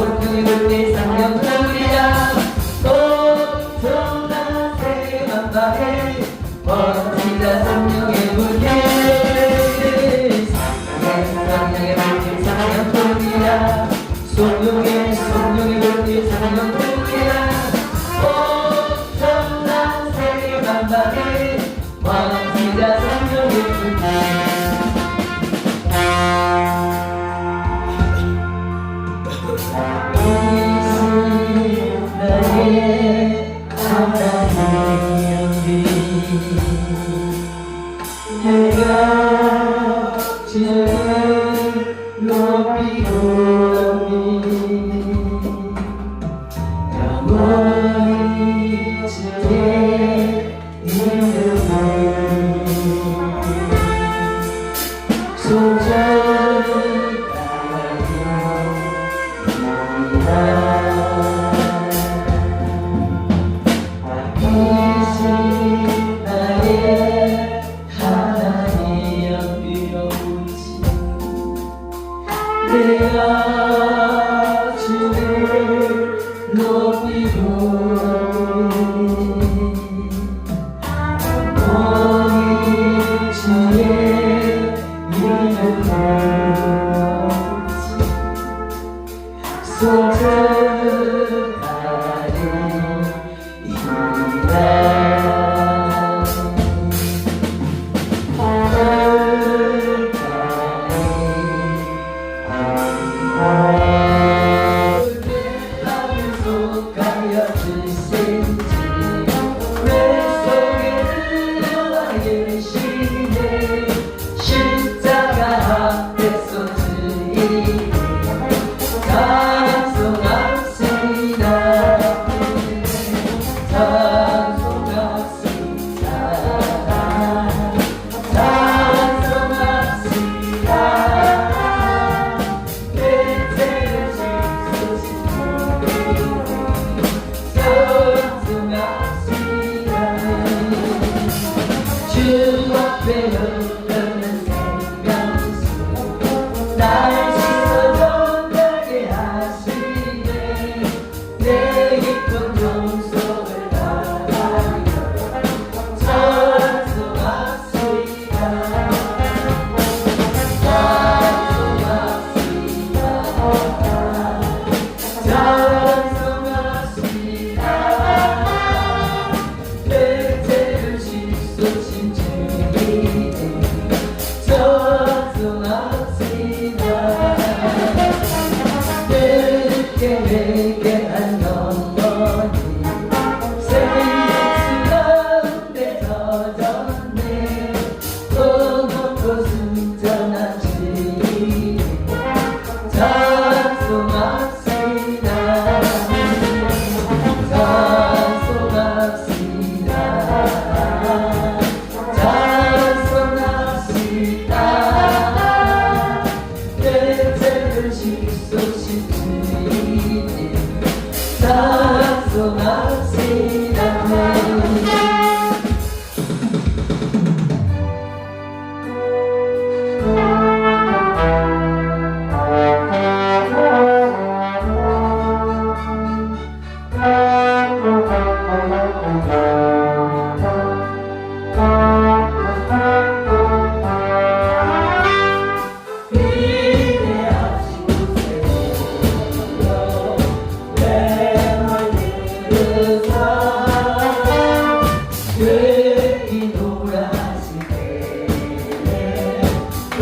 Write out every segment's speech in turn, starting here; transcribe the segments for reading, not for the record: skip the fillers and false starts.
소명의 쌍용불이야 소중한 세계 하나님이 내가 주를 높이고 영원히 주의 이름을 소중하옵니다. 아끼신 나의 하나님 비로우시 내가 주를 높이고 영원히 주의 이름을 소중하리이다. 주 앞에 흐르는 생명수 날 씻어전하게 하시네. 내 깊은 영속을 바라며 찬송합시다. 찬송합시다. 찬송합시다. 내 죄를 씻으신 내게 한 영원히 생명수 가운데 젖었네. 또 높고 순전한 주님 찬송합시다. 찬송합시다. 찬송합시다. 내 죄를 씻으신 찬송합시다.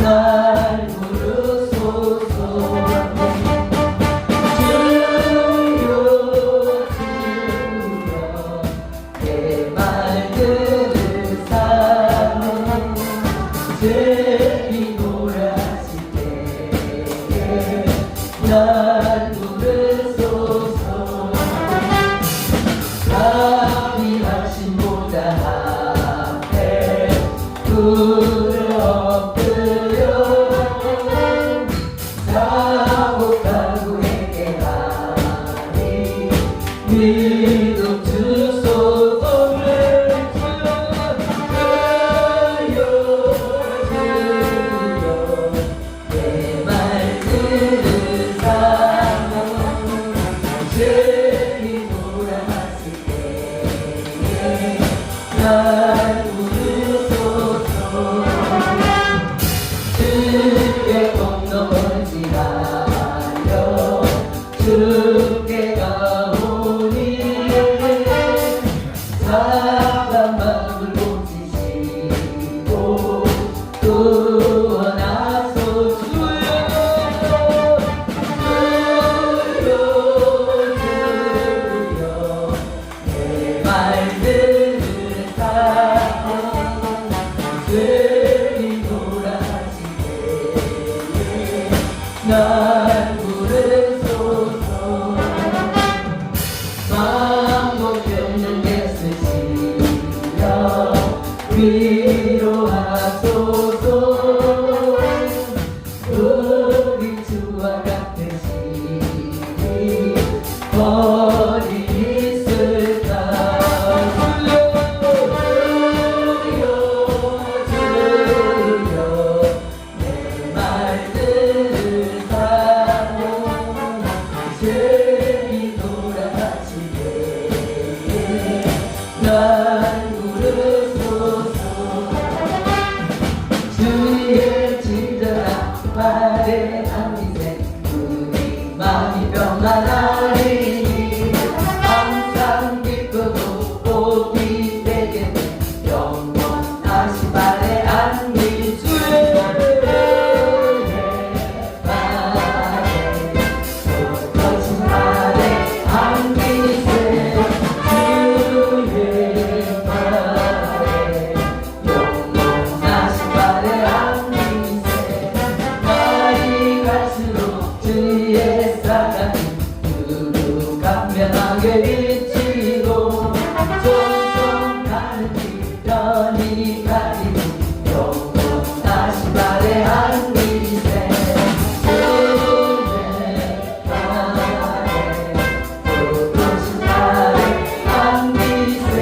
날 부르소서. 주여 주여 내 말 들으사네. 제비 노라실 때에 날 부르소서. 자비하신 보좌 앞에 불을 엎드려 사고하고 회개하니 믿음 주소서. 주여 주여 내 말 들으사네. 죄이 노라하실 때에 날 부르소서. 주께 건너지하여 주께 가오니 사람 마음을 고치시고 구원하소. 주여 주여 주여 위로하소서. 우리 주와 같은 신이 어디 있을까. 주여 주여 내 말 들으사오. 죄이 돌아가시게 날 부르소서. 주의 친절한 말에 안기세 우리 마음이 평안하리니 항상 기쁘고 복이 되겠네. 영원하신 발에 안기 주의 발에 거친 발에 안기세. 주의 발에 영원하신 발에 안기세. 날이 갈수록 주의 사랑이 두루 감명하게 비치고 점점 가는 길 편히 가리니 영원하신 발에 안기세. 주의 발에 거친 발에 안기세.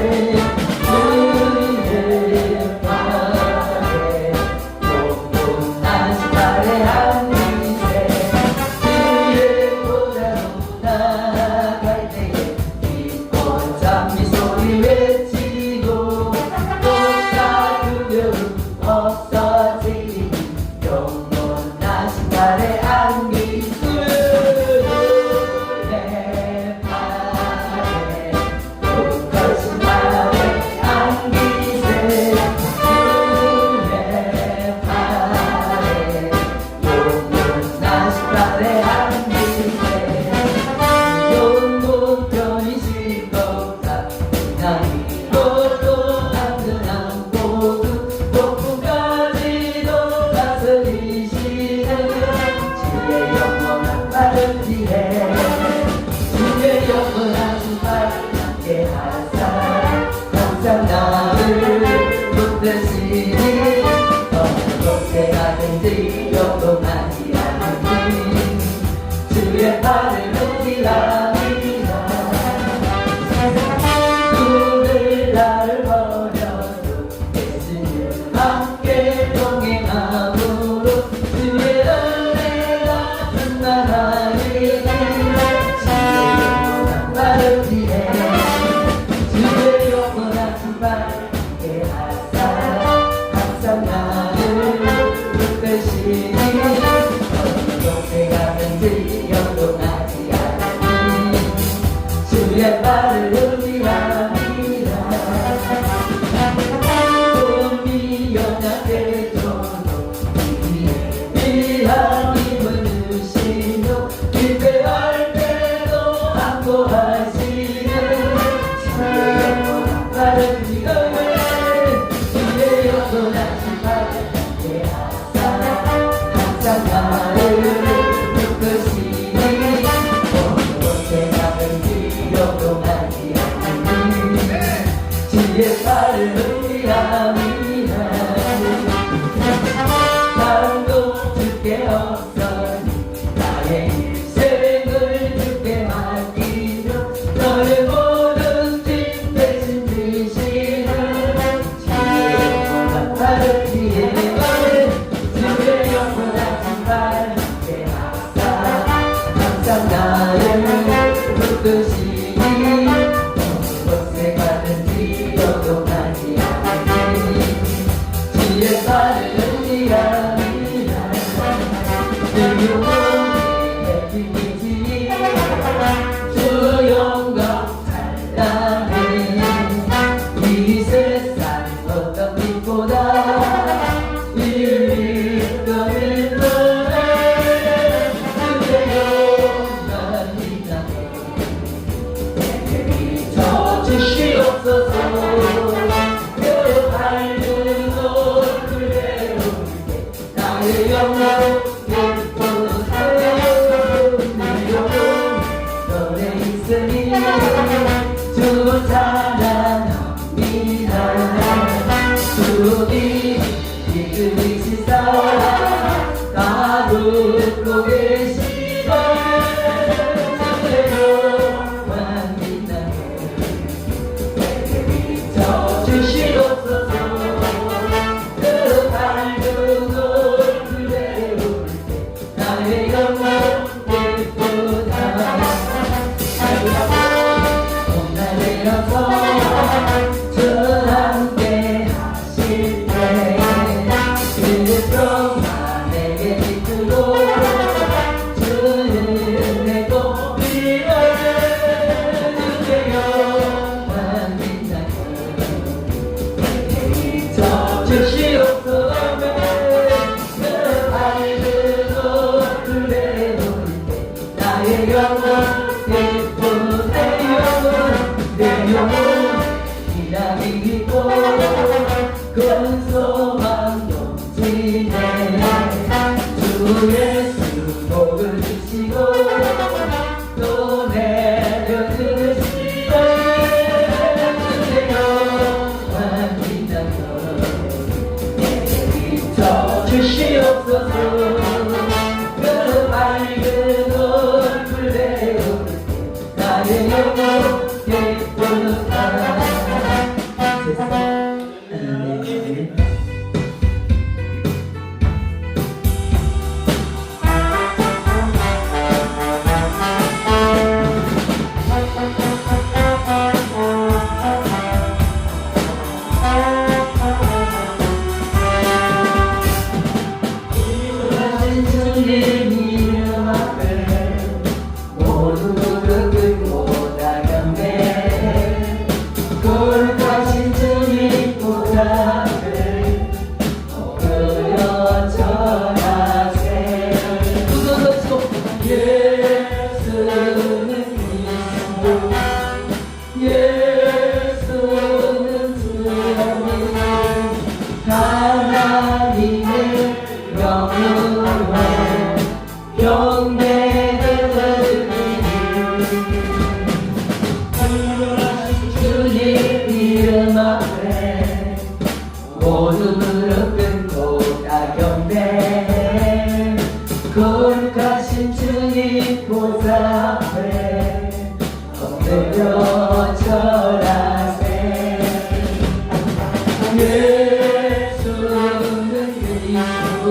주의 발에 영원하신 발에 안기세. 주의 보좌로 나아갈 때에 기뻐 찬미 소리 외치고 또다 두려움 없어지니 영원하신 발에 안기세. 내 발에 거친 발에 안기세. 주의 발에 영원하신 발에 안기세. 영원 편이신 것과 나이로도 안전한 복음 복음까지도 다스리시는 주의 영원한 발을 위해 주의 영원하신 발 함께 하사 항상 나를 붙드시니 어느 곳에 가든지 영원하지 않으니 주의 발을 의지합니다. 누굴 나를 버려도 예수님 함께 동행함으로 주의 은혜가 충만하리니 주의 영원한 발을 위해 주의 영원하신 발 함께 하사 항상 나를 붙드시니 어느 곳에 가든지 영원하지 않으니 주의 발을 의지합니다. 꿈이 연약해 줘도 위한 힘을 주시며 기대할 때도 안고하시는 주의 영원한 발을 위하여 주의 영원하신 발을 함께 하사 항상 나를 붙드시니 어느 곳에 가든지 영원하지 않으니 주의 발을 의지합니다. 다름도 주께 없으니 나의 인생을 주께 맡기며 너의 모든 짐 대신 지시는 주의 영원한 발을 위해 주의 영원하신 발 함께 하사 항상 나를 붙드시니 어느 곳에 가든지 영원하지 않으니 주의 발을 의지합니다. 주의 빛이지 주 영광 찬란해 이 세상 어떤 빛보다 빛거릴 노래 주의 영광이 나네 내게 비춰주시옵소서. 밝은 얼굴 배울 때 나의 영광 주 찬양합니다. 주 주셔서 주 함께 하실 때 그럼 내게 빛으로 주는 내고 빌어는 주세요. 난 빛나고 내게 비춰 주시옵소서. 그 밝은 얼굴에 보일 때 나의 영혼 예쁜 내 영혼 기다리고 큰 소망 넘치네. 주 예수 복을 주시고 또 내려주시네. 주세요. 난 빛나서 내게 비춰 주시옵소서. 그 밝은 얼굴에 나의 영혼 예쁜 사랑 주님 이름 앞에 모두 무릎 꿇고 다 경배. 거룩하신 주님 보좌 앞에 엎드려 절하세. 두 손 들고 예수는 그리스도 예수는 주님 하나님의 영으로 경배드리니 주님 이름 앞에 모두 무릎 꿇고 다 경배. 거룩하신 주님 보좌 앞에 엎드려 절하세. 예수는 그리스도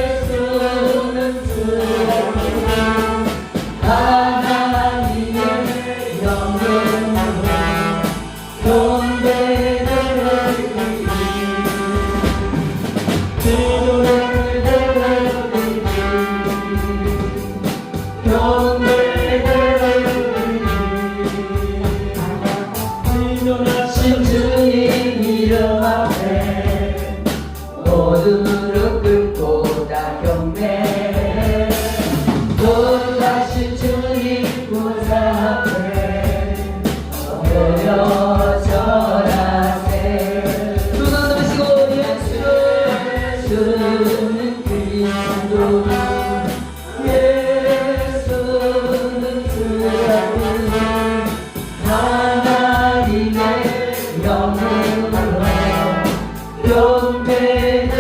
예수는 주님 하나님의 영으로 경배드리니 경배드리니 주님 이름 앞에 모두 무릎 꿇고 다 경배. 거룩하신 주님 보좌 앞에 엎드려 절하세. 두 손 들으시고 예수는 그리스도 예수는 주님 하나님의 영으로 경배드리니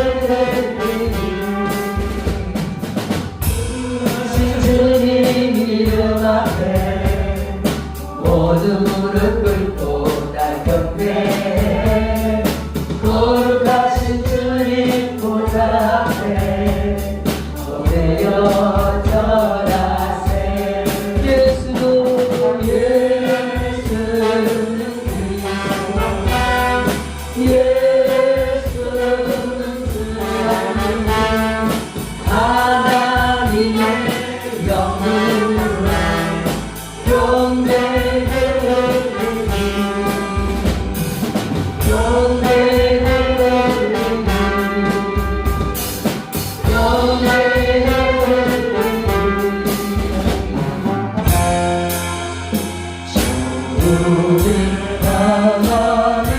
주님 이름 앞에 모두 무릎 꿇고 다 경배. 거룩하신 주님 보좌 앞에 엎드려 절하세. 예수는 그리스도 예수는 주님 하나님의 영으로 경배드리니 우리 하나님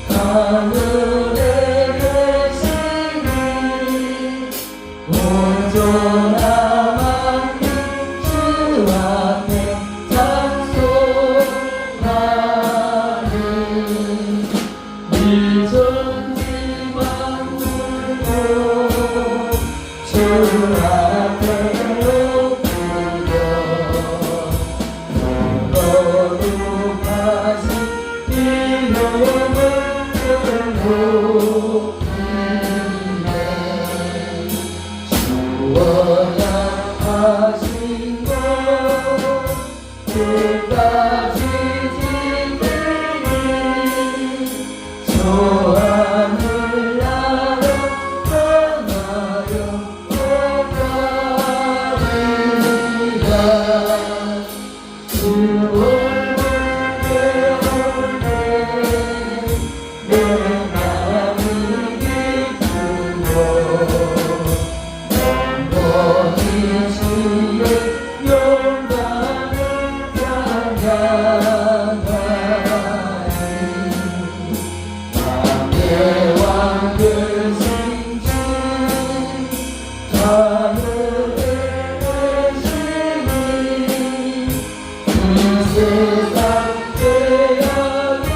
하늘에 계시니 온전한 만민 주 앞에 찬송하는 일천지 만물도 주 앞에 거룩하신 이름을 끝까지 지키니 소원을 나눠 떠나요 오가리라 주 얼굴 배울 때내 마음이 기쁘고 영원히 주의 영광을 찬양하리 밤의 왕 되신 주 하늘에 계시니 이 세상 죄악이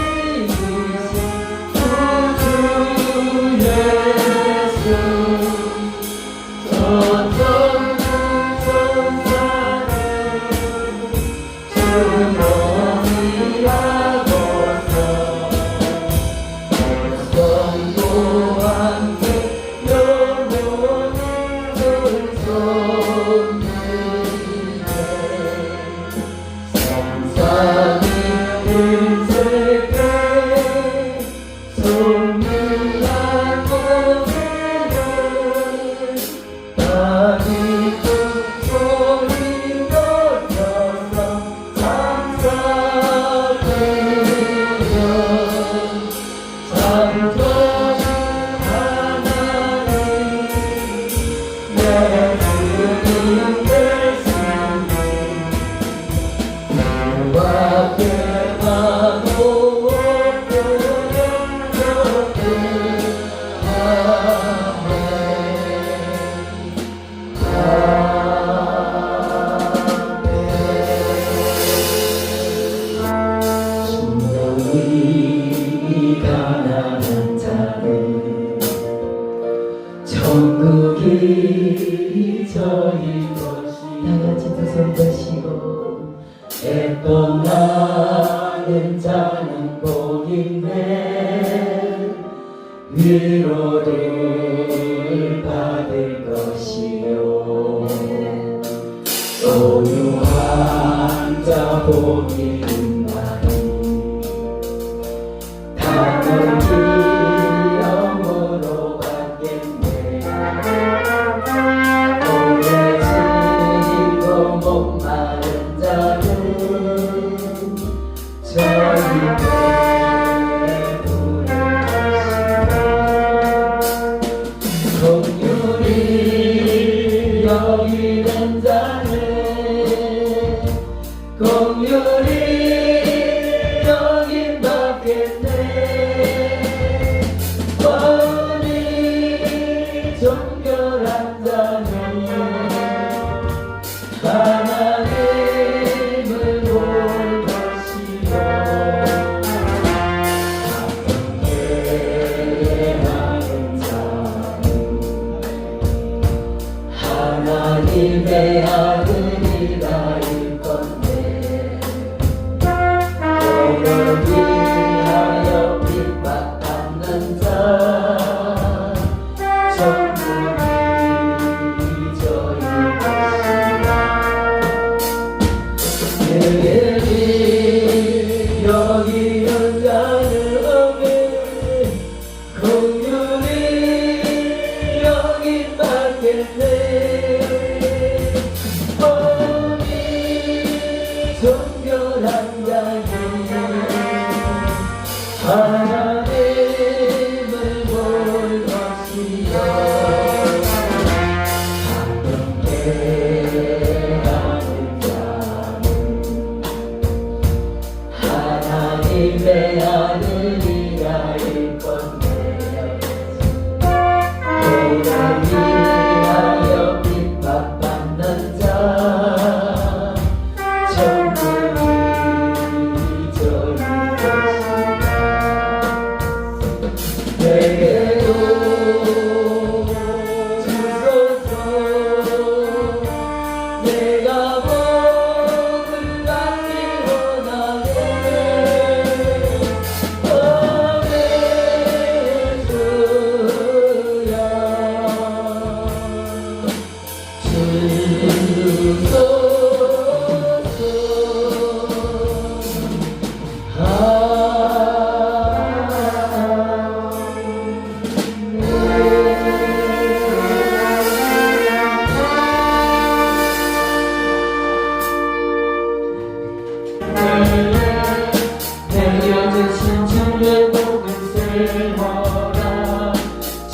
되신 구주 예수 전전국 선산에 주머니 하고서 백성도 함께 영원히 들손들게 성산이 일체게 손을 안고기를 다리 큰 소리 높여서 감사드려 창조주 하나님 내 주님 되시니 주 앞에 나누어 영원히 주님이 가난한 자는 천국이 저희 것이 다같이 두 손 드시고 애통하는 자는 복이네 위로를 받을 것이요 온유한 자 복이 있나니 다는 기염으로 받겠네 오래 지고 목마른 자는 저희 배부를 것이요 긍휼히 여기는 자는 긍휼히 여긴 받겠네 마음이 정결한 자는 하나님을 볼 것이요 함께하는 자는 하나님의 아들이라 일건데 너를 위하여 핍박받는 자 천국이 저희 것이라 내게 여기는 자는 긍휼히 여긴 받겠네 마음이 정결한 자는 하나님을 볼 것이요 함께하는 자는 하나님의 아들이라 일건데 너를 위하여 핍박받는 자 천국이 저희 것이다 내게도 주소서 내가 복을 받기 원하네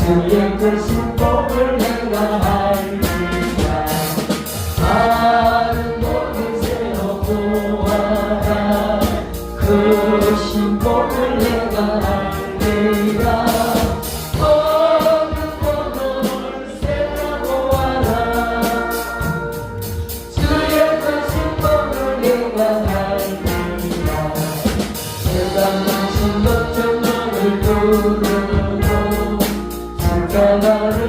주의 그 신복을 내가 알리라. 다른 모든 새로 보아라. 그 신복을 내가 알리라. 모든 것을 새로 보아라. 주의 그 신복을 내가 알리라. 세상 신복 전문을 두르고 주가 나를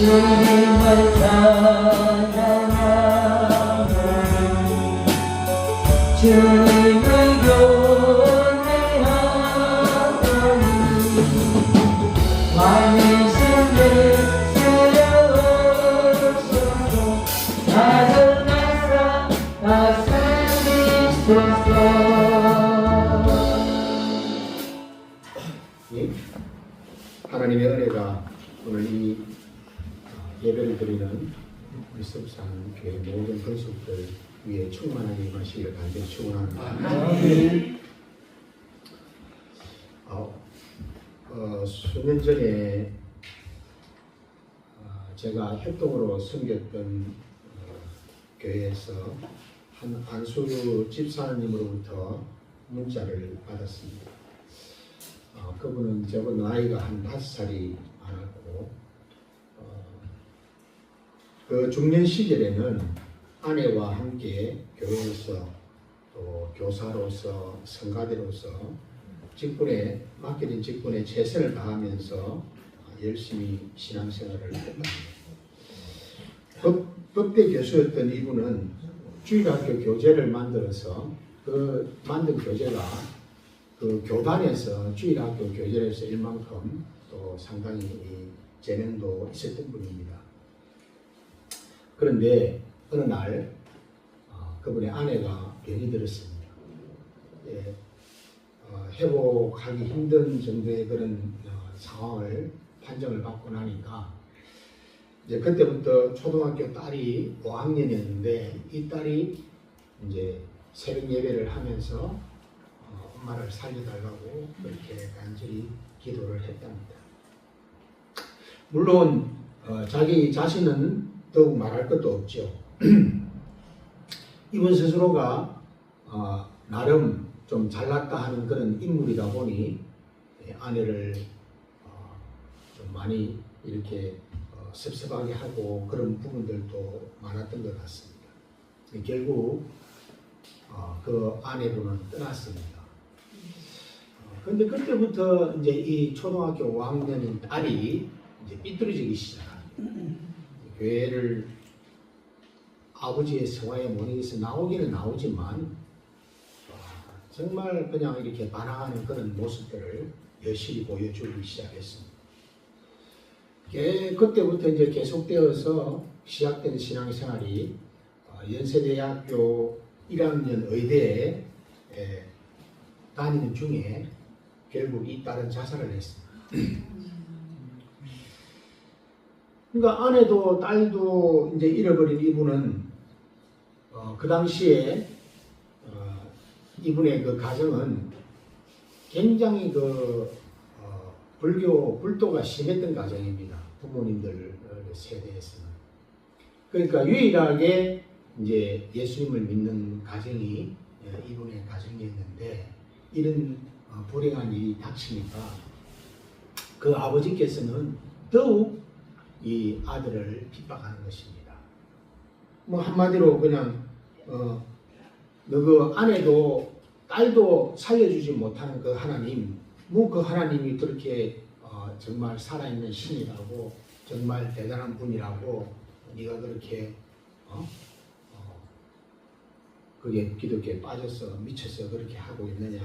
주님을 찬양하노니 주님을 경배하노니 왕이신 내 세워주소서 나를 다스리소서. 하나님의 은혜가 오늘 이 예배를 드리는 우리 섭산 교회 모든 권속들 위에 충만하게 임하시기를 간절히 축원합니다. 수년 전에 제가 협동으로 섬겼던 교회에서 한 안수 집사님으로부터 문자를 받았습니다. 그분은 저보다 나이가 한 5살이 많았고 그 중년 시절에는 아내와 함께 교회에서 또 교사로서 성가대로서 맡겨진 직분에 최선을 다하면서 열심히 신앙생활을 했답니다. 법대 교수였던 이분은 주일학교 교재를 만들어서 그 만든 교재가 그 교단에서 주일학교 교재를 쓸 만큼 또 상당히 재능도 있었던 분입니다. 그런데 어느 날 그분의 아내가 병이 들었습니다. 회복하기 힘든 정도의 그런 상황을 판정을 받고 나니까 이제 그때부터 초등학교 딸이 5학년이었는데 이 딸이 이제 새벽 예배를 하면서 엄마를 살려달라고 그렇게 간절히 기도를 했답니다. 물론 자기 자신은 더욱 말할 것도 없죠. 이분 스스로가 나름 좀 잘났다 하는 그런 인물이다 보니 아내를 좀 많이 이렇게 섭섭하게 하고 그런 부분들도 많았던 것 같습니다. 결국 그 아내분은 떠났습니다. 그런데 그때부터 이제 이 초등학교 5학년인 딸이 이제 삐뚤어지기 시작합니다. 교회를 아버지의 성화에 모니에서 나오기는 나오지만 정말 그냥 이렇게 반항하는 그런 모습들을 여실히 보여주기 시작했습니다. 그때부터 이제 계속되어서 시작된 신앙생활이 연세대학교 1학년 의대에 다니는 중에 결국 이 딸은 자살을 했습니다. 그러니까 아내도 딸도 이제 잃어버린 이분은 그 당시에 이분의 그 가정은 굉장히 불도가 심했던 가정입니다. 부모님들 세대에서는. 그러니까 유일하게 이제 예수님을 믿는 가정이 이분의 가정이었는데 이런 불행한 일이 닥치니까 그 아버지께서는 더욱 이 아들을 핍박하는 것입니다. 뭐 한마디로 그냥 너 그 아내도 딸도 살려주지 못하는 그 하나님, 뭐 그 하나님이 그렇게 정말 살아있는 신이라고 정말 대단한 분이라고 네가 그렇게 그게 기독교에 빠져서 미쳐서 그렇게 하고 있느냐.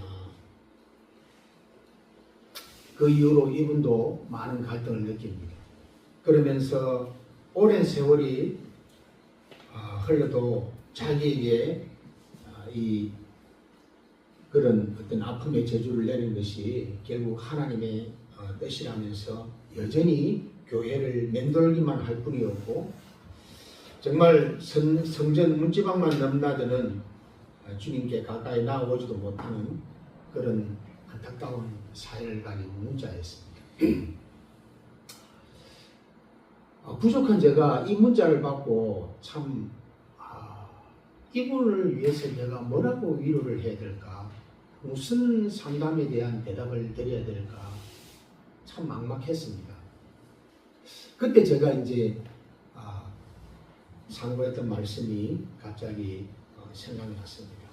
그 이후로 이분도 많은 갈등을 느낍니다. 그러면서 오랜 세월이 흘러도 자기에게 이 그런 어떤 아픔의 저주를 내린 것이 결국 하나님의 뜻이라면서 여전히 교회를 맴돌기만 할 뿐이었고 정말 성전 문지방만 넘나드는 주님께 가까이 나아오지도 못하는 그런 안타까운 사연을 가진 문자였습니다. 부족한 제가 이 문자를 받고 참 이분을 위해서 내가 뭐라고 위로를 해야 될까? 무슨 상담에 대한 대답을 드려야 될까? 참 막막했습니다. 그때 제가 이제 상고했던 말씀이 갑자기 생각났습니다.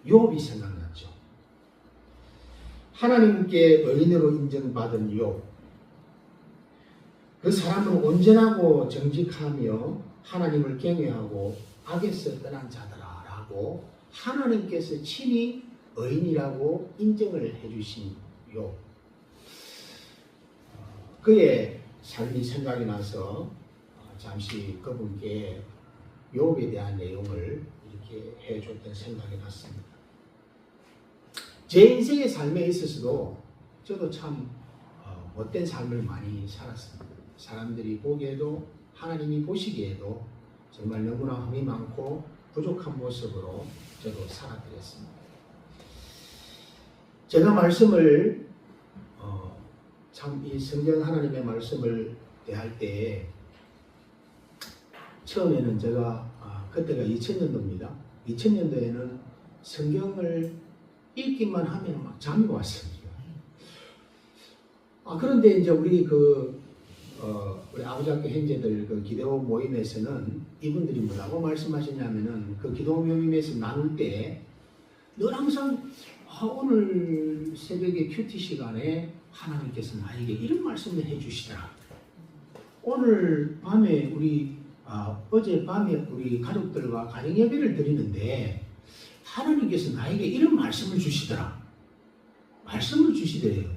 욥이 생각났죠. 하나님께 의인으로 인정받은 욥. 그 사람은 온전하고 정직하며 하나님을 경외하고 악에서 떠난 자더라라고 하나님께서 친히 의인이라고 인정을 해주신요. 그의 삶이 생각이 나서 잠시 그분께 욥에 대한 내용을 이렇게 해줬던 생각이 났습니다. 제 인생의 삶에 있어서도 저도 참 못된 삶을 많이 살았습니다. 사람들이 보기에도 하나님이 보시기에도 정말 너무나 흠이 많고 부족한 모습으로 저도 살아드렸습니다. 제가 말씀을 참 이 성경 하나님의 말씀을 대할 때 처음에는 제가 그때가 2000년도입니다. 2000년도에는 성경을 읽기만 하면 막 잠이 왔습니다. 그런데 이제 우리 우리 아버지학교 형제들 그 기도 모임에서는 이분들이 뭐라고 말씀하셨냐면은 그 기도 모임에서 나눌 때 늘 항상 오늘 새벽에 큐티 시간에 하나님께서 나에게 이런 말씀을 해주시더라. 오늘 밤에 어젯밤에 우리 가족들과 가정 예배를 드리는데 하나님께서 나에게 이런 말씀을 주시더라. 말씀을 주시더래요.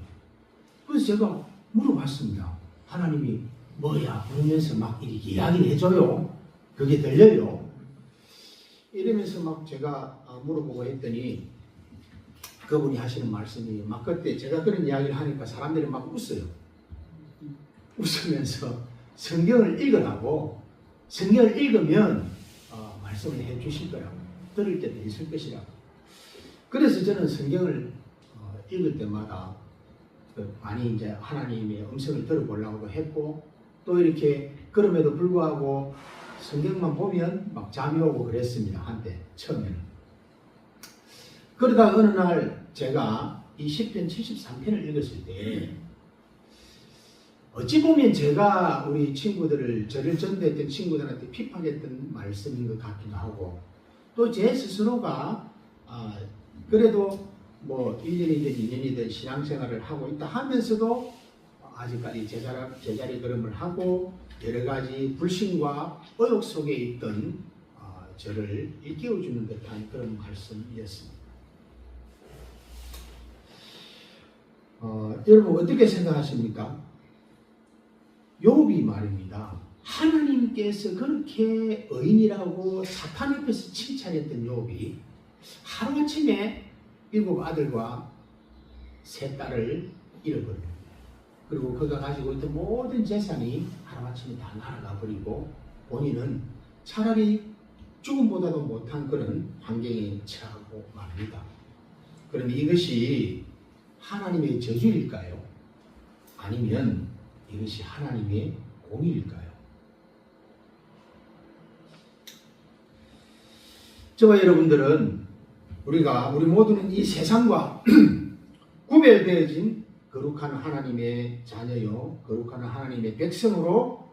그래서 제가 물어봤습니다. 하나님이 뭐야? 그러면서 막 이렇게 이야기를 해줘요. 그게 들려요. 이러면서 막 제가 물어보고 했더니 그분이 하시는 말씀이 막 그때 제가 그런 이야기를 하니까 사람들이 막 웃어요. 웃으면서 성경을 읽으라고, 성경을 읽으면 말씀을 해 주실 거라고, 들을 때도 있을 것이라고. 그래서 저는 성경을 읽을 때마다 많이 이제 하나님의 음성을 들어보려고 했고, 또 이렇게 그럼에도 불구하고 성경만 보면 막 잠이 오고 그랬습니다. 한때 처음에는. 그러다 어느 날 제가 이 시편 73편을 읽었을 때 어찌 보면 제가 우리 친구들을, 저를 전도했던 친구들한테 비판했던 말씀인 것 같기도 하고, 또 제 스스로가 그래도 뭐 1년이든 2년이든 신앙생활을 하고 있다 하면서도 아직까지 제자리 걸음을 하고 여러 가지 불신과 의욕 속에 있던 저를 일깨워주는 듯한 그런 말씀이었습니다. 여러분 어떻게 생각하십니까? 욥이 말입니다. 하나님께서 그렇게 의인이라고 사탄 옆에서 칭찬했던 욥이 하루아침에 7 아들과 3 딸을 잃어버립니다. 그리고 그가 가지고 있던 모든 재산이 하루아침에 다 날아가 버리고 본인은 차라리 죽음보다도 못한 그런 환경에 처하고 말입니다. 그럼 이것이 하나님의 저주일까요? 아니면 이것이 하나님의 공의일까요? 저와 여러분들은 우리 모두는 이 세상과 구별되어진 거룩한 하나님의 자녀요, 거룩한 하나님의 백성으로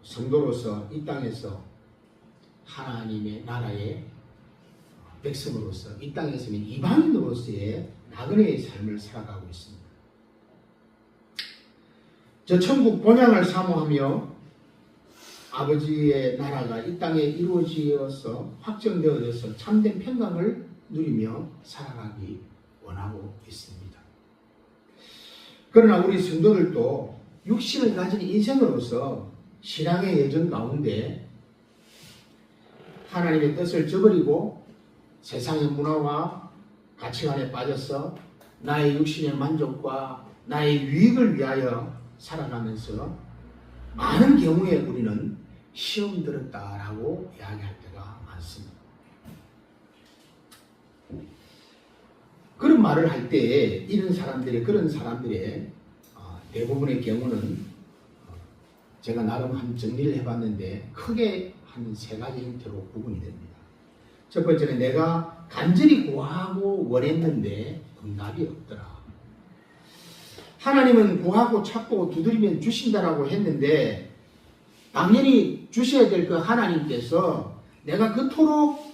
성도로서 이 땅에서 하나님의 나라의 백성으로서 이 땅에서는 이방인으로서의 나그네의 삶을 살아가고 있습니다. 저 천국 본향을 사모하며 아버지의 나라가 이 땅에 이루어지어서 확정되어져서 참된 평강을 누리며 살아가기 원하고 있습니다. 그러나 우리 성도들도 육신을 가진 인생으로서 신앙의 여정 가운데 하나님의 뜻을 저버리고 세상의 문화와 가치관에 빠져서 나의 육신의 만족과 나의 유익을 위하여 살아가면서 많은 경우에 우리는 시험 들었다라고 이야기할 때가 많습니다. 그런 말을 할 때 그런 사람들의 대부분의 경우는 제가 나름 한 정리를 해봤는데 크게 한 3가지 형태로 구분이 됩니다. 첫 번째는 내가 간절히 구하고 원했는데 응답이 없더라. 하나님은 구하고 찾고 두드리면 주신다라고 했는데 당연히 주셔야 될 그 하나님께서 내가 그토록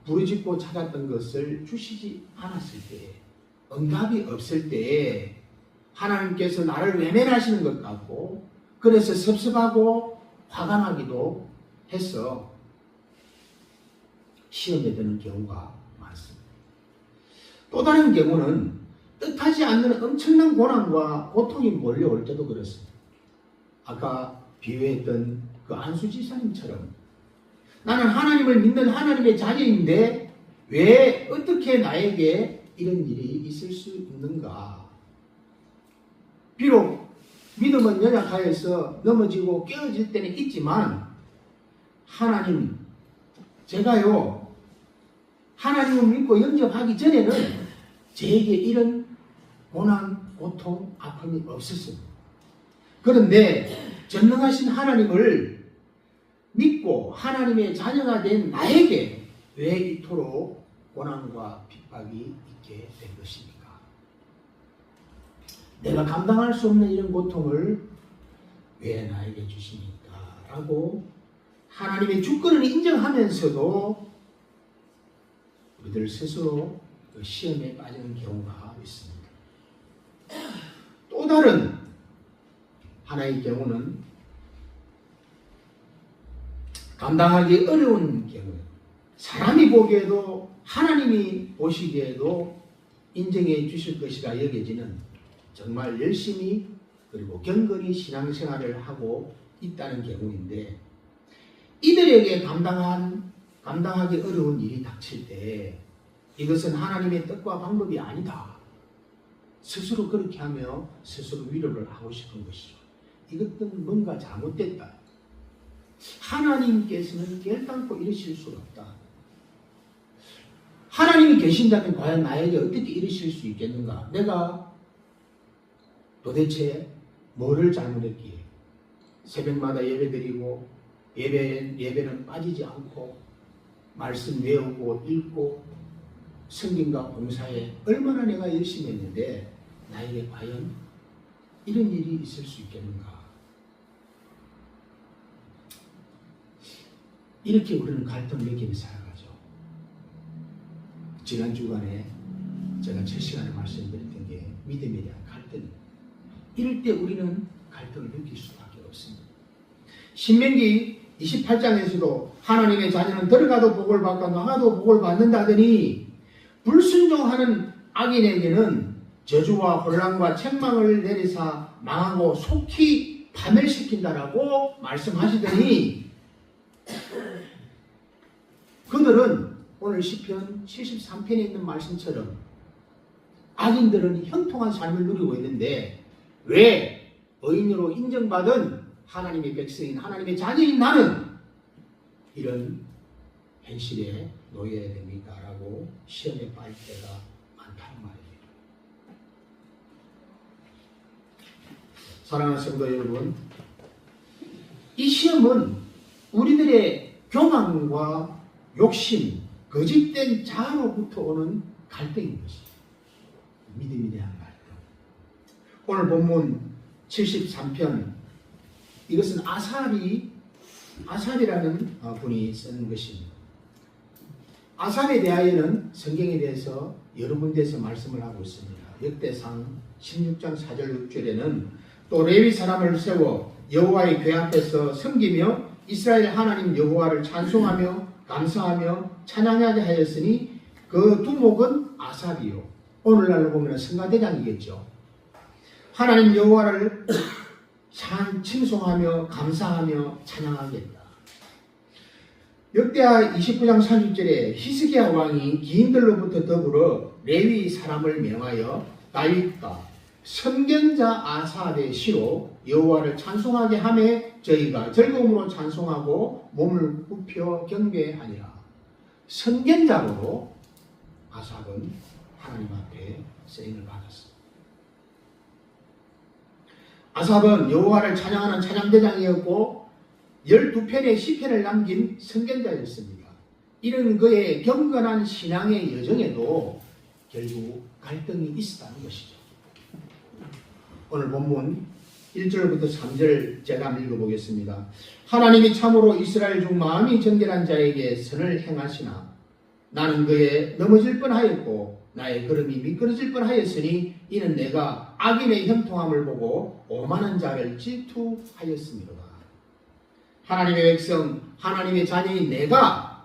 부르짖고 찾았던 것을 주시지 않았을 때, 응답이 없을 때 하나님께서 나를 외면하시는 것 같고 그래서 섭섭하고 화가 나기도 해서 시험에 드는 경우가 많습니다. 또 다른 경우는 뜻하지 않는 엄청난 고난과 고통이 몰려올 때도 그렇습니다. 아까 비유했던 그 안수 지사님처럼 나는 하나님을 믿는 하나님의 자녀인데 왜 어떻게 나에게 이런 일이 있을 수 있는가? 비록 믿음은 연약하여서 넘어지고 깨어질 때는 있지만 하나님, 제가요 하나님을 믿고 영접하기 전에는 저에게 이런 고난, 고통, 아픔이 없었습니다. 그런데 전능하신 하나님을 믿고 하나님의 자녀가 된 나에게 왜 이토록 고난과 핍박이 있게 된 것입니까? 내가 감당할 수 없는 이런 고통을 왜 나에게 주십니까? 라고 하나님의 주권을 인정하면서도 우리들 스스로 그 시험에 빠지는 경우가 있습니다. 또 다른 하나의 경우는 감당하기 어려운 경우, 사람이 보기에도 하나님이 보시기에도 인정해 주실 것이라 여겨지는 정말 열심히 그리고 경건히 신앙생활을 하고 있다는 경우인데 이들에게 감당하기 어려운 일이 닥칠 때 이것은 하나님의 뜻과 방법이 아니다. 스스로 그렇게 하며 스스로 위로를 하고 싶은 것이죠. 이것은 뭔가 잘못됐다. 하나님께서는 결단코 이러실 수 없다. 하나님이 계신다면 과연 나에게 어떻게 이러실 수 있겠는가? 내가 도대체 뭐를 잘못했기에 새벽마다 예배드리고 예배는 빠지지 않고 말씀 외우고 읽고 성경과 봉사에 얼마나 내가 열심히 했는데 나에게 과연 이런 일이 있을 수 있겠는가? 이렇게 우리는 갈등 느끼며 살아가죠. 지난 주간에 제가 첫 시간에 말씀드렸던 게 믿음에 대한 갈등. 이럴 때 우리는 갈등을 느낄 수밖에 없습니다. 신명기 28장에서도 하나님의 자녀는 들어가도 복을 받고 나가도 복을 받는다더니 불순종하는 악인에게는 저주와 혼란과 책망을 내리사 망하고 속히 파멸시킨다라고 말씀하시더니 그들은 오늘 시편 73편에 있는 말씀처럼 악인들은 형통한 삶을 누리고 있는데 왜 의인으로 인정받은 하나님의 백성인 하나님의 자녀인 나는 이런 현실에 놓여야 됩니까? 라고 시험에 빠질 때가 많다는 말입니다. 사랑하는 성도 여러분, 이 시험은 우리들의 교만과 욕심, 거짓된 자아로부터 오는 갈등인 것입니다. 믿음에 대한 갈등. 오늘 본문 73편, 이것은 아삽이라는 분이 쓴 것입니다. 아삽에 대하여는 성경에 대해서 여러 군데에서 말씀을 하고 있습니다. 역대상 16장 4절 6절에는 또 레위 사람을 세워 여호와의 궤 앞에서 섬기며 이스라엘 하나님 여호와를 찬송하며 감사하며 찬양하게 하였으니 그 두목은 아삽이요. 오늘날로 보면 성가대장이겠죠. 하나님 여호와를 칭송하며 감사하며 찬양하겠다. 역대하 29장 30절에 히스기야 왕이 기인들로부터 더불어 레위 사람을 명하여 다윗과 선견자 아삽의 시로 여호와를 찬송하게 하매 저희가 즐거움으로 찬송하고 몸을 굽혀 경배하니라. 선견자로 아삽은 하나님 앞에 쓰임을 받았습니다. 아삽은 여호와를 찬양하는 찬양대장이었고 12편의 시편을 남긴 선견자였습니다. 이런 그의 경건한 신앙의 여정에도 결국 갈등이 있었다는 것이죠. 오늘 본문 1절부터 3절 제가 한번 읽어보겠습니다. 하나님이 참으로 이스라엘 중 마음이 정결한 자에게 선을 행하시나 나는 그의 넘어질 뻔하였고 나의 걸음이 미끄러질 뻔하였으니 이는 내가 악인의 형통함을 보고 오만한 자를 질투하였음이로다. 하나님의 백성, 하나님의 자녀인 내가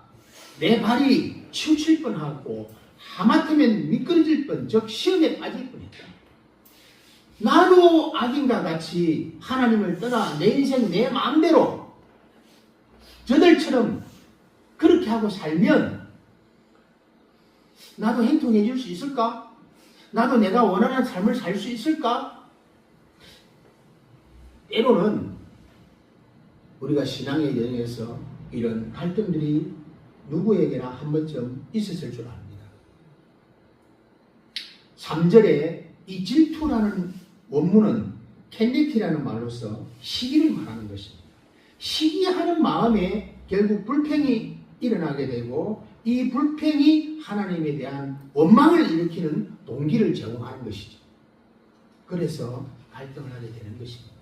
내 발이 치우칠 뻔하고 하마터면 미끄러질 뻔, 즉 시험에 빠질 뻔했다. 나도 악인과 같이 하나님을 떠나 내 인생 내 마음대로 저들처럼 그렇게 하고 살면 나도 행통해 줄 수 있을까? 나도 내가 원하는 삶을 살 수 있을까? 때로는 우리가 신앙의 여정에서 이런 갈등들이 누구에게나 한 번쯤 있었을 줄 압니다. 3절에 이 질투라는 원문은 캔디티라는 말로서 시기를 말하는 것입니다. 시기하는 마음에 결국 불평이 일어나게 되고 이 불평이 하나님에 대한 원망을 일으키는 동기를 제공하는 것이죠. 그래서 갈등을 하게 되는 것입니다.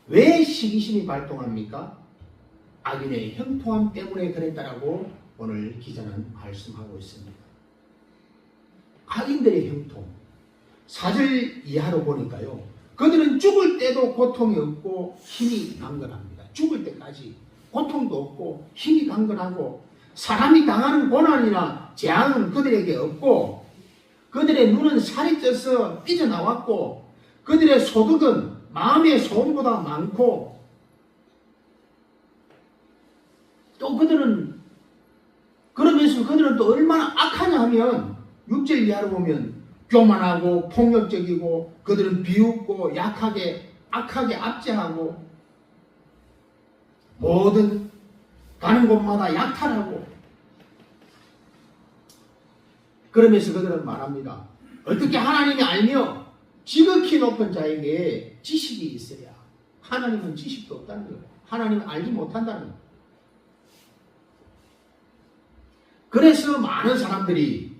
왜 시기심이 발동합니까? 악인의 형통함 때문에 그랬다라고 오늘 기자는 말씀하고 있습니다. 악인들의 형통 4절 이하로 보니까요. 그들은 죽을 때도 고통이 없고 힘이 강건합니다. 죽을 때까지 고통도 없고 힘이 강건하고 사람이 당하는 고난이나 재앙은 그들에게 없고 그들의 눈은 살이 쪄서 삐져나왔고 그들의 소득은 마음의 소원보다 많고 또 그들은 그러면서 그들은 또 얼마나 악하냐 하면 6절 이하로 보면 교만하고 폭력적이고 그들은 비웃고 약하게 악하게 압제하고 모든 가는 곳마다 약탈하고 그러면서 그들은 말합니다. 어떻게 하나님이 알며 지극히 높은 자에게 지식이 있어야 하나님은 지식도 없다는 거예요. 하나님은 알지 못한다는 거예요. 그래서 많은 사람들이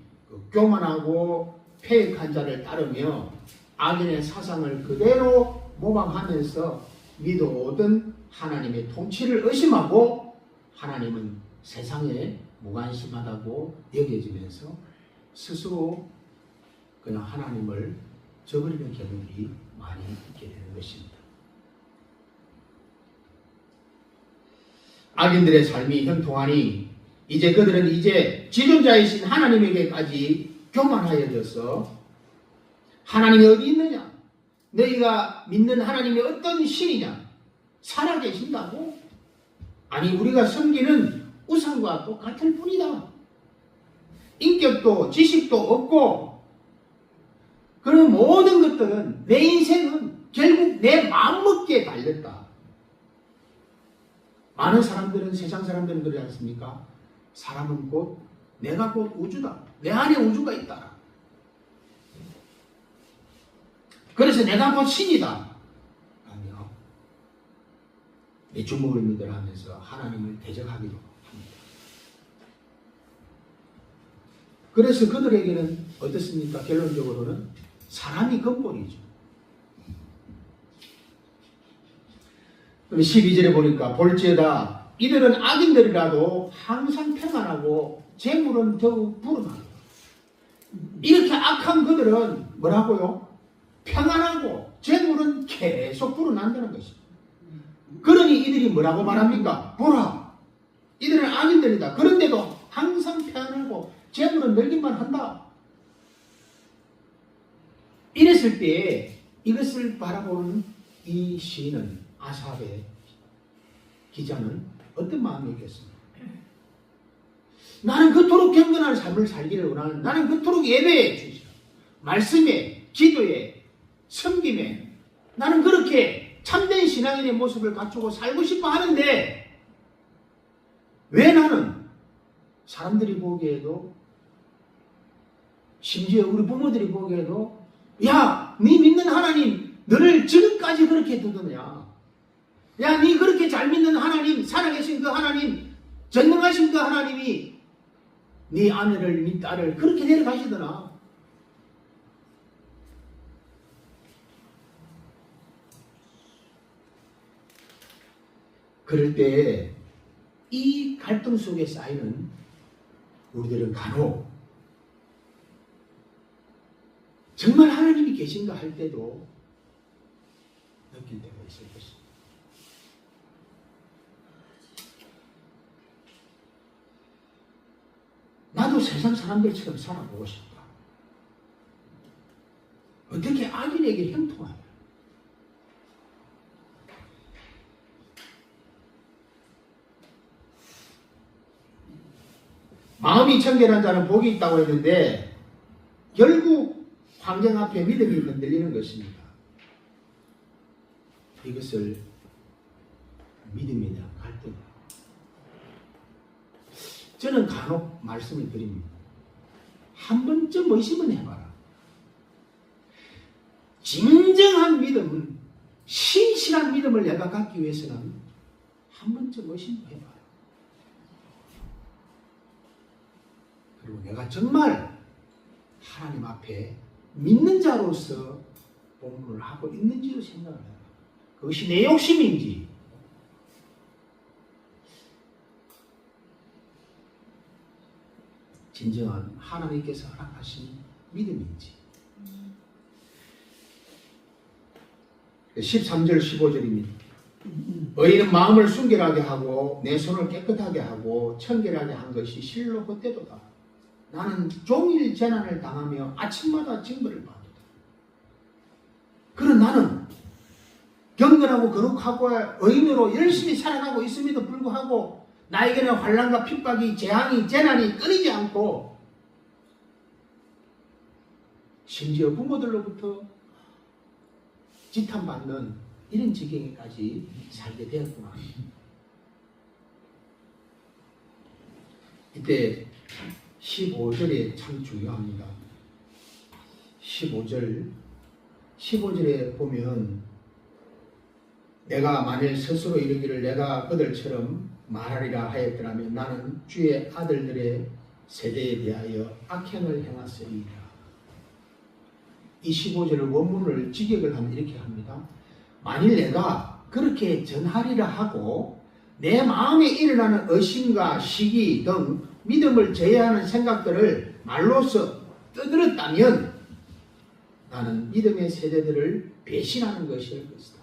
교만하고 패역한 자를 따르며 악인의 사상을 그대로 모방하면서 믿어오던 하나님의 통치를 의심하고 하나님은 세상에 무관심하다고 여겨지면서 스스로 그냥 하나님을 저버리는 경우들이 많이 있게 되는 것입니다. 악인들의 삶이 형통하니 이제 그들은 이제 지존자이신 하나님에게까지 교만하여져서 하나님이 어디 있느냐? 너희가 믿는 하나님이 어떤 신이냐? 살아계신다고? 아니 우리가 섬기는 우상과 똑같을 뿐이다. 인격도 지식도 없고 그런 모든 것들은 내 인생은 결국 내 마음먹기에 달렸다. 많은 사람들은 세상 사람들은 그러지 않습니까? 사람은 곧 내가 곧 우주다. 내 안에 우주가 있다. 그래서 내가 곧 신이다. 아니요. 내 주먹을 믿으라 하면서 하나님을 대적하기도 합니다. 그래서 그들에게는 어떻습니까? 결론적으로는 사람이 근본이죠. 그럼 12절에 보니까 볼지어다 이들은 악인들이라도 항상 평안하고 재물은 더욱 불어나고 이렇게 악한 그들은 뭐라고요? 평안하고 재물은 계속 불어난다는 것입니다. 그러니 이들이 뭐라고 말합니까? 보라 이들은 악인들이다. 그런데도 항상 평안하고 재물은 늘기만 한다. 이랬을 때 이것을 바라보는 이 시인은 아삽의 기자는 어떤 마음이었겠습니까? 나는 그토록 경건한 삶을 살기를 원하는 나는 그토록 예배에 주시라 말씀에 기도에 섬김에 나는 그렇게 참된 신앙인의 모습을 갖추고 살고 싶어 하는데 왜 나는 사람들이 보기에도 심지어 우리 부모들이 보기에도 야, 네 믿는 하나님 너를 지금까지 그렇게 두더냐? 야, 네 그렇게 잘 믿는 하나님, 살아계신 그 하나님, 전능하신 그 하나님이 네 아내를, 네 딸을 그렇게 데려가시더나? 그럴 때 이 갈등 속에 쌓이는 우리들은 간혹 계신가 할 때도 느낄 때가 있을 것입니다. 나도 세상 사람들처럼 살아보고 싶다. 어떻게 악인에게 형통하냐? 마음이 청결한 자는 복이 있다고 했는데 결국 환경 앞에 믿음이 흔들리는 것입니다. 이것을 믿음에 대한 갈등이에요. 저는 간혹 말씀을 드립니다. 한 번쯤 의심은 해봐라. 진정한 믿음은, 신실한 믿음을 내가 갖기 위해서는 한 번쯤 의심해봐라. 그리고 내가 정말 하나님 앞에 믿는 자로서 본문을 하고 있는지도 생각을 해요. 그것이 내 욕심인지, 진정한 하나님께서 허락하신 믿음인지. 13절 15절입니다. 의인은 마음을 순결하게 하고 내 손을 깨끗하게 하고 청결하게 한 것이 실로 헛되도다. 나는 종일 재난을 당하며 아침마다 징벌을 받도다. 그런 나는 경건하고 거룩하고 의인으로 열심히 살아가고 있음에도 불구하고 나에게는 환난과 핍박이, 재앙이, 재난이 끊이지 않고 심지어 부모들로부터 지탄받는 이런 지경에까지 살게 되었구나. 이때 15절에 참 중요합니다. 15절에 보면 내가 만일 스스로 이르기를 내가 그들처럼 말하리라 하였더라면 나는 주의 아들들의 세대에 대하여 악행을 행하였으리이다. 이 15절을 원문을 직역을 하면 이렇게 합니다. 만일 내가 그렇게 전하리라 하고 내 마음에 일어나는 의심과 시기 등 믿음을 제외하는 생각들을 말로써 떠들었다면 나는 믿음의 세대들을 배신하는 것일 것이다.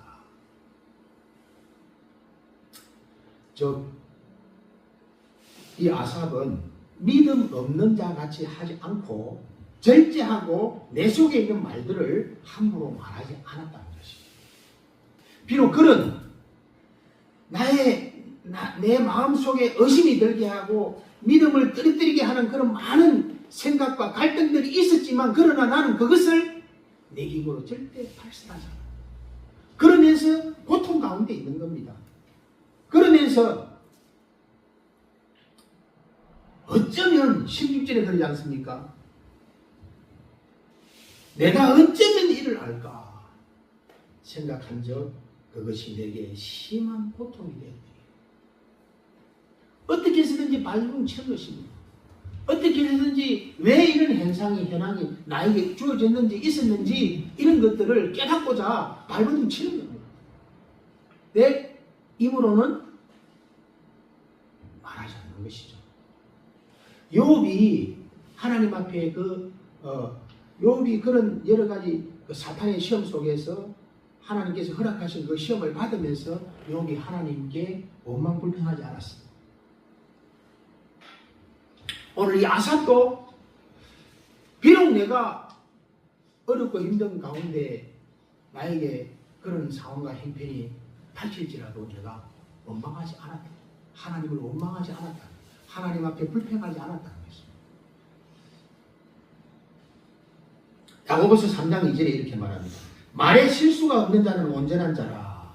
이 아삽은 믿음 없는 자 같이 하지 않고 절제하고 내 속에 있는 말들을 함부로 말하지 않았다는 것입니다. 비록 그는 내 마음속에 의심이 들게 하고 믿음을 떨어뜨리게 하는 그런 많은 생각과 갈등들이 있었지만 그러나 나는 그것을 내 힘으로 절대 발산하지 않아. 그러면서 고통 가운데 있는 겁니다. 그러면서 어쩌면 16절에 그러지 않습니까? 내가 어쩌면 이를 알까 생각한 적 그것이 내게 심한 고통이 되었더니 어떻게 해서든지 발버둥 친 것입니다. 어떻게 해서든지 왜 이런 현상이 나에게 주어졌는지 있었는지 이런 것들을 깨닫고자 발버둥 치는 겁니다. 내 입으로는 말하지 않는 것이죠. 욥이 하나님 앞에 욥이 그런 여러 가지 사탄의 시험 속에서 하나님께서 허락하신 그 시험을 받으면서 욥이 하나님께 원망불평하지 않았습니다. 오늘 이 아삽도 비록 내가 어렵고 힘든 가운데 나에게 그런 상황과 형편이 닥칠지라도 내가 원망하지 않았다. 하나님을 원망하지 않았다. 하나님 앞에 불평하지 않았다는 것입니다. 야고보서 3장 2절에 이렇게 말합니다. 말에 실수가 없는 자는 온전한 자라.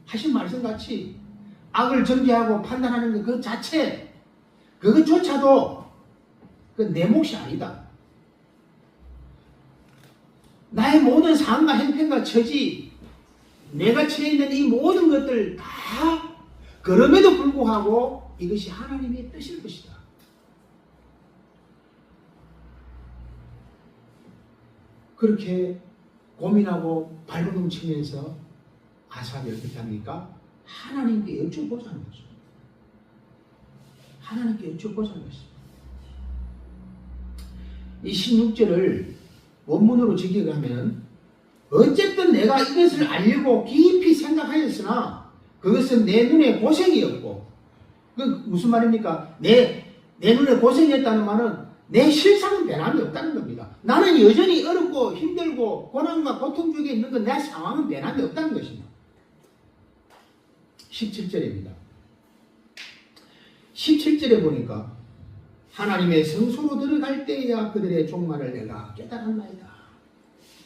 하신 말씀같이 악을 정죄하고 판단하는 것 그 자체 그것조차도 내 몫이 아니다. 나의 모든 상황과 형편과 처지 내가 처해 있는 이 모든 것들 다 그럼에도 불구하고 이것이 하나님의 뜻일 것이다. 그렇게 고민하고 발버둥 치면서 아삽이 어떻게 합니까? 하나님께 여쭤보자는 거죠. 하나님께 여쭤보자는 것입니다. 이 16절을 원문으로 직역하면 어쨌든 내가 이것을 알려고 깊이 생각하였으나 그것은 내 눈에 고생이었고, 그 무슨 말입니까? 내 눈에 고생이었다는 말은 내 실상은 변함이 없다는 겁니다. 나는 여전히 어렵고 힘들고 고난과 고통 중에 있는 건 내 상황은 변함이 없다는 것입니다. 17절입니다. 17절에 보니까 하나님의 성소로 들어갈 때에야 그들의 종말을 내가 깨달았나이다.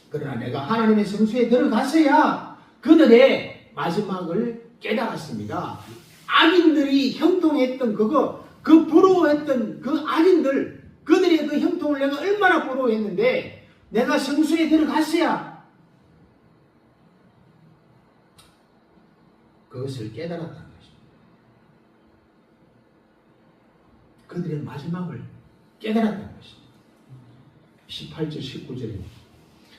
그러나 내가 하나님의 성소에 들어가서야 그들의 마지막을 깨달았습니다. 악인들이 형통했던 그 부러워했던 그 악인들, 그들의 그 형통을 내가 얼마나 부러워했는데 내가 성소에 들어갔어야 그것을 깨달았다는 것입니다. 그들의 마지막을 깨달았다는 것입니다. 18절 19절입니다.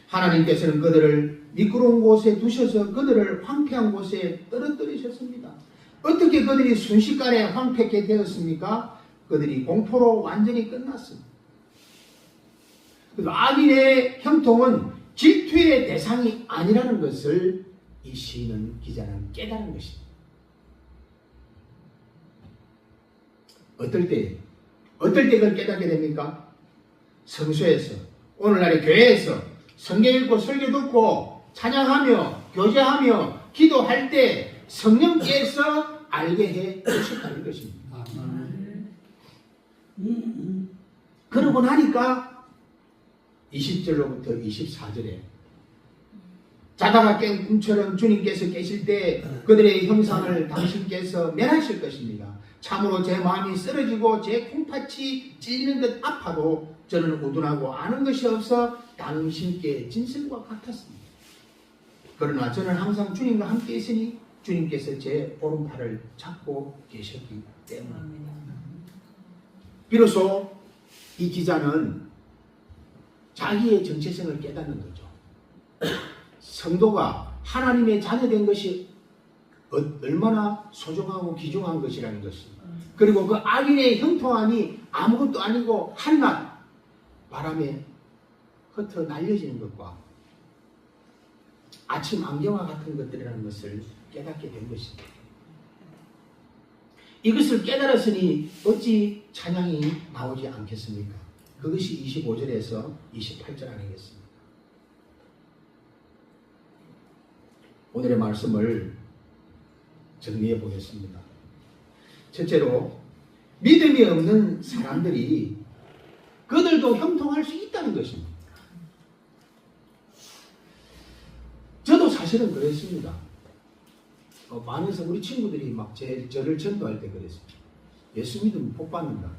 하나님께서는 그들을 미끄러운 곳에 두셔서 그들을 황폐한 곳에 떨어뜨리셨습니다. 어떻게 그들이 순식간에 황폐하게 되었습니까? 그들이 공포로 완전히 끝났습니다. 악인의 형통은 질투의 대상이 아니라는 것을 이 시인은 기자는 깨달은 것입니다. 어떨 때 그걸 깨닫게 됩니까? 성소에서, 오늘날의 교회에서 성경 읽고 설교 듣고 찬양하며 교제하며 기도할 때 성령께서 알게 해 주셨다는 것입니다. 그러고 나니까 20절로부터 24절에 자다가 깬 꿈처럼 주님께서 계실 때 그들의 형상을 당신께서 멸하실 것입니다. 참으로 제 마음이 쓰러지고 제 콩팥이 찔리는 듯 아파도 저는 우둔하고 아는 것이 없어 당신께 진실과 같았습니다. 그러나 저는 항상 주님과 함께 있으니 주님께서 제 오른팔을 잡고 계셨기 때문입니다. 비로소 이 기자는 자기의 정체성을 깨닫는 거죠. 성도가 하나님의 자녀된 것이 얼마나 소중하고 귀중한 것이라는 것입니다. 그리고 그 악인의 형통함이 아무것도 아니고 한낱 바람에 흩어 날려지는 것과 아침 안개와 같은 것들이라는 것을 깨닫게 된 것입니다. 이것을 깨달았으니 어찌 찬양이 나오지 않겠습니까? 그것이 25절에서 28절 아니겠습니까? 오늘의 말씀을 정리해 보겠습니다. 첫째로 믿음이 없는 사람들이 그들도 형통할 수 있다는 것입니다. 저도 사실은 그랬습니다. 반에서 우리 친구들이 막 저를 전도할 때 그랬습니다. 예수 믿으면 복 받는다.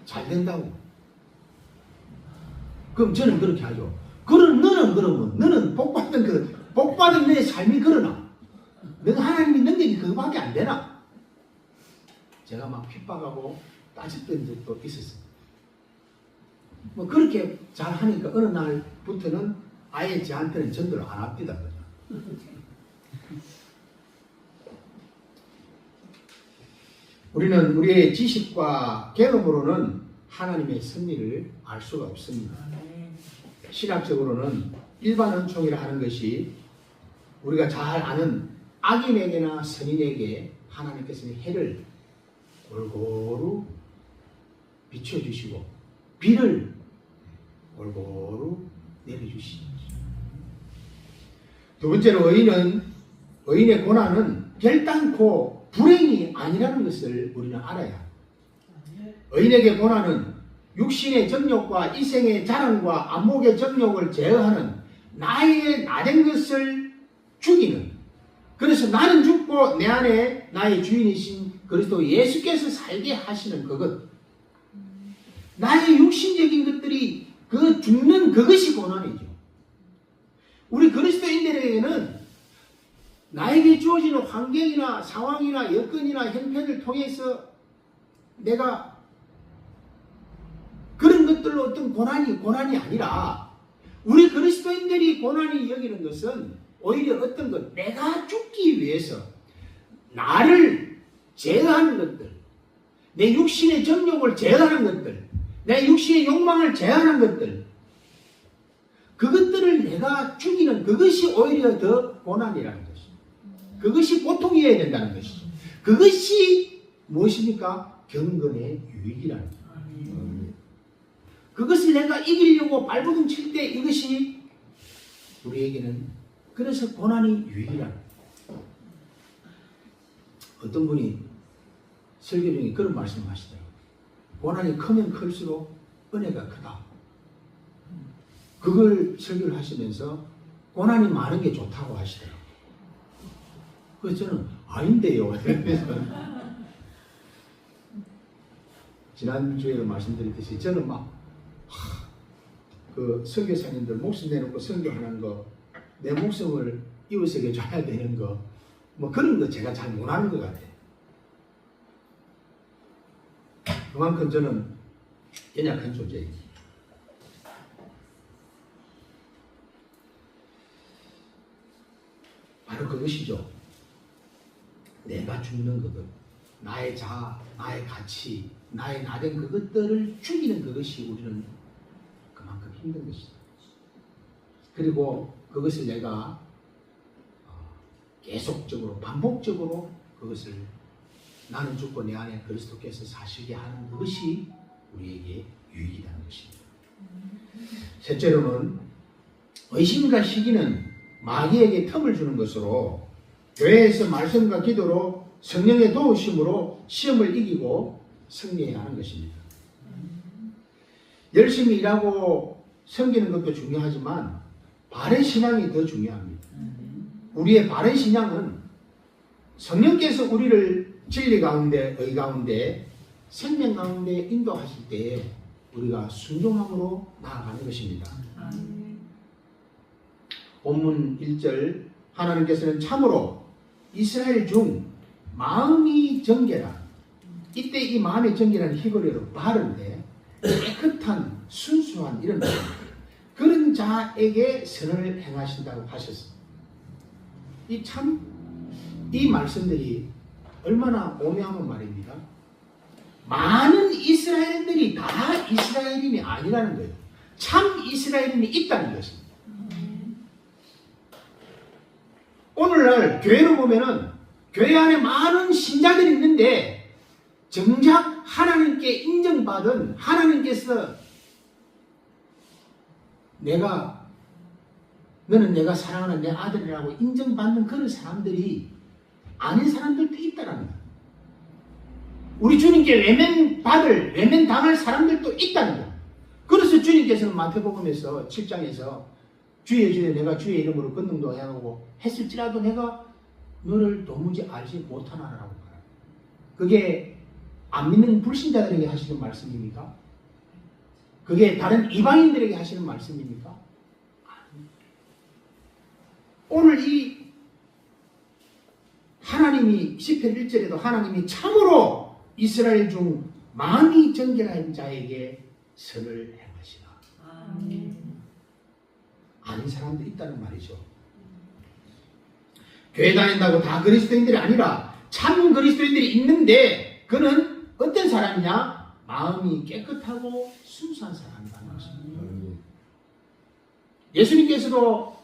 잘 된다고. 그럼 저는 그렇게 하죠. 너는 그러면 너는 복 받은 내 삶이 그러나 너는 하나님이 능력이 그거밖에 안 되나? 제가 막 핍박하고 따졌던 적도 있었습니다. 뭐 그렇게 잘 하니까 어느 날부터는 아예 저한테는 전도를 안 합니다. 우리는 우리의 지식과 경험으로는 하나님의 섭리를 알 수가 없습니다. 신학적으로는 일반 은총이라 하는 것이 우리가 잘 아는 악인에게나 선인에게 하나님께서는 해를 골고루 비춰주시고 비를 골고루 내려주시죠. 두 번째로 의인의 고난은 결단코 불행이 아니라는 것을 우리는 알아야 합니다. 의인에게 고난은 육신의 정욕과 이생의 자랑과 안목의 정욕을 제어하는 나된 것을 죽이는, 그래서 나는 죽고 내 안에 나의 주인이신 그리스도 예수께서 살게 하시는 그것, 나의 육신적인 것들이 그 죽는 그것이 고난이죠. 우리 그리스도인들에게는 나에게 주어지는 환경이나 상황이나 여건이나 형편을 통해서 내가 그런 것들로 어떤 고난이 아니라 우리 그리스도인들이 고난이 여기는 것은 오히려 어떤 것, 내가 죽기 위해서 나를 제어하는 것들, 내 육신의 정욕을 제어하는 것들, 내 육신의 욕망을 제어하는 것들, 그것들을 내가 죽이는 그것이 오히려 더 고난이라는 것이죠. 그것이 고통이어야 된다는 것이죠. 그것이 무엇입니까? 경건의 유익이라는 거예요. 그것을 내가 이기려고 발버둥 칠 때 이것이 우리에게는 그래서 고난이 유익이라는 거예요. 어떤 분이 설교 중에 그런 말씀을 하시더라고요. 고난이 크면 클수록 은혜가 크다. 그걸 설교를 하시면서 고난이 많은 게 좋다고 하시더라고요. 그래서 저는 아닌데요. 지난주에도 말씀드렸듯이 저는 그 선교사님들 목숨 내놓고 선교하는 거, 내 목숨을 이웃에게 줘야 되는 거, 뭐 그런 거 제가 잘 못하는 것 같아요. 그만큼 저는 연약한 존재예요. 바로 그것이죠. 내가 죽는 그것, 나의 자아, 나의 가치, 나의 나된 그것들을 죽이는 그것이 우리는 그만큼 힘든 것이다. 그리고 그것을 내가 계속적으로 반복적으로 그것을 나는 죽고 내 안에 그리스도께서 사시게 하는 그것이 우리에게 유익이라는 것입니다. 셋째로는 의심과 시기는 마귀에게 틈을 주는 것으로 교회에서 말씀과 기도로 성령의 도우심으로 시험을 이기고 승리해야 하는 것입니다. 열심히 일하고 섬기는 것도 중요하지만 바른 신앙이 더 중요합니다. 우리의 바른 신앙은 성령께서 우리를 진리 가운데, 의 가운데, 생명 가운데 인도하실 때에 우리가 순종함으로 나아가는 것입니다. 본문 1절 하나님께서는 참으로 이스라엘 중 마음이 정결한, 이때 이 마음의 정결한 히브리어로 바른데 깨끗한 순수한 이런 그런 자에게 선을 행하신다고 하셨습니다. 이 말씀들이 얼마나 오묘한 말입니다. 많은 이스라엘들이 다 이스라엘인이 아니라는 거예요. 참 이스라엘인이 있다는 것입니다. 오늘날 교회로 보면은 교회 안에 많은 신자들이 있는데 정작 하나님께 인정받은, 하나님께서 너는 내가 사랑하는 내 아들이라고 인정받는 그런 사람들이 아닌 사람들도 있다는 거예요. 우리 주님께 외면당할 사람들도 있다는 거예요. 그래서 주님께서는 마태복음에서 7장에서 주의 내가 주의 이름으로 권능도 행하고 했을지라도 내가 너를 도무지 알지 못하나라고 말합니다. 그게 안 믿는 불신자들에게 하시는 말씀입니까? 그게 다른 이방인들에게 하시는 말씀입니까? 오늘 이 하나님이 시편 1절에도 하나님이 참으로 이스라엘 중 마음이 정결한 자에게 선을 행하시나. 아닌 사람들이 있다는 말이죠. 교회 다닌다고 다 그리스도인들이 아니라 참 그리스도인들이 있는데 그는 어떤 사람이냐? 마음이 깨끗하고 순수한 사람이라는 것입니다. 예수님께서도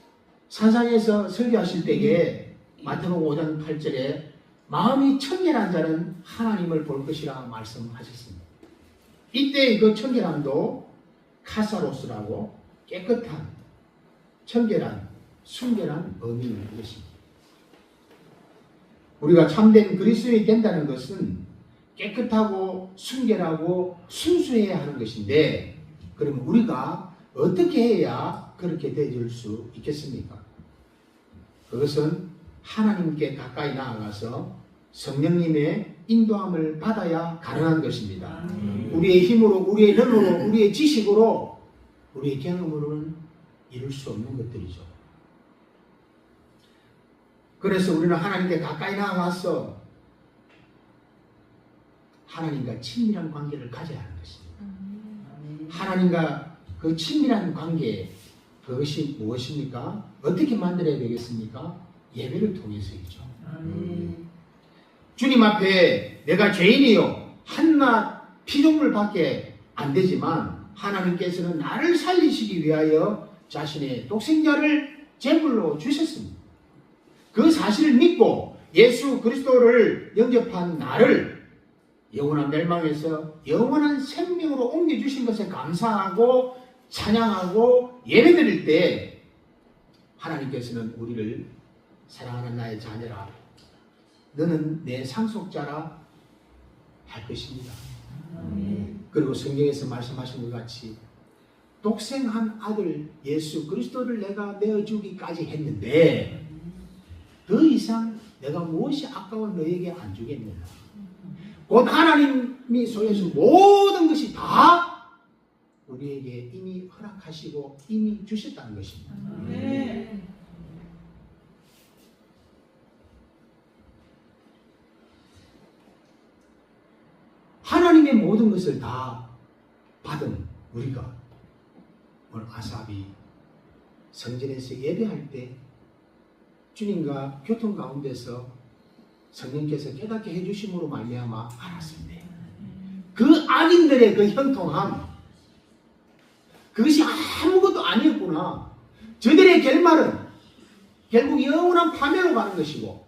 산상에서 설교하실 때에 마태복음 5장 8절에 마음이 청결한 자는 하나님을 볼 것이라 말씀하셨습니다. 이때 그 청결함도 카사로스라고 깨끗한, 청결한, 순결한 의미인 것입니다. 우리가 참된 그리스도인이 된다는 것은 깨끗하고 순결하고 순수해야 하는 것인데, 그럼 우리가 어떻게 해야 그렇게 되어줄 수 있겠습니까? 그것은 하나님께 가까이 나아가서 성령님의 인도함을 받아야 가능한 것입니다. 우리의 힘으로, 우리의 능으로, 우리의 지식으로, 우리의 경험으로는 이룰 수 없는 것들이죠. 그래서 우리는 하나님께 가까이 나아가서 하나님과 친밀한 관계를 가져야 하는 것입니다. 하나님과 그 친밀한 관계, 그것이 무엇입니까? 어떻게 만들어야 되겠습니까? 예배를 통해서이죠. 주님 앞에 내가 죄인이요, 한낱 피조물밖에 안 되지만 하나님께서는 나를 살리시기 위하여 자신의 독생자를 제물로 주셨습니다. 그 사실을 믿고 예수 그리스도를 영접한 나를 영원한 멸망에서 영원한 생명으로 옮겨주신 것에 감사하고 찬양하고 예배드릴 때 하나님께서는 우리를 사랑하는 나의 자녀라, 너는 내 상속자라 할 것입니다. 그리고 성경에서 말씀하신 것 같이 독생한 아들 예수 그리스도를 내가 내어주기까지 했는데 더 이상 내가 무엇이 아까워 너에게 안 주겠느냐. 곧 하나님이 소유하신 모든 것이 다 우리에게 이미 허락하시고 이미 주셨다는 것입니다. 하나님의 모든 것을 다 받은 우리가 오늘 아삽이 성전에서 예배할 때 주님과 교통 가운데서 성령께서 깨닫게 해주심으로 말미암아 알았습니다. 그 악인들의 그 형통함, 그것이 아무것도 아니었구나. 저들의 결말은 결국 영원한 파멸로 가는 것이고,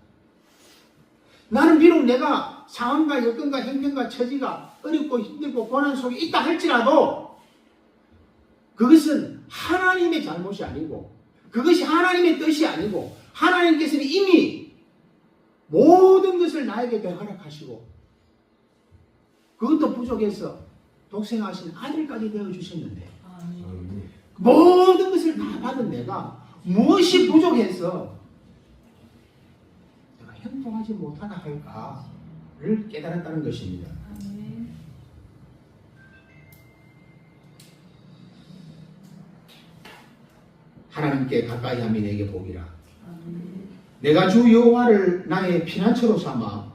나는 비록 내가 상황과 여건과 형편과 처지가 어렵고 힘들고 고난 속에 있다 할지라도 그것은 하나님의 잘못이 아니고 그것이 하나님의 뜻이 아니고 하나님께서는 이미 모든 것을 나에게 허락하시고 그것도 부족해서 독생하신 아들까지 되어주셨는데 모든 것을 다 받은 내가 무엇이 부족해서 내가 형통하지 못하나 할까를 깨달았다는 것입니다. 하나님께 가까이 하면 내게 복이라. 내가 주 여호와를 나의 피난처로 삼아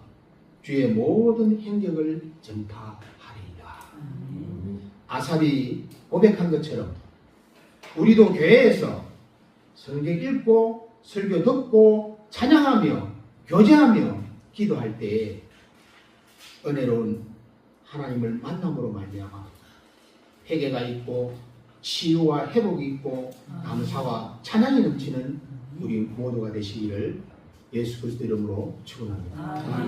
주의 모든 행적을 전파하리이다. 아삽이 고백한 것처럼 우리도 교회에서 성경 읽고 설교 듣고 찬양하며 교제하며 기도할 때 은혜로운 하나님을 만남으로 말미암아 회개가 있고 치유와 회복이 있고 감사와 찬양이 넘치는 우리 모두가 되시기를 예수 그리스도 이름으로 축원합니다.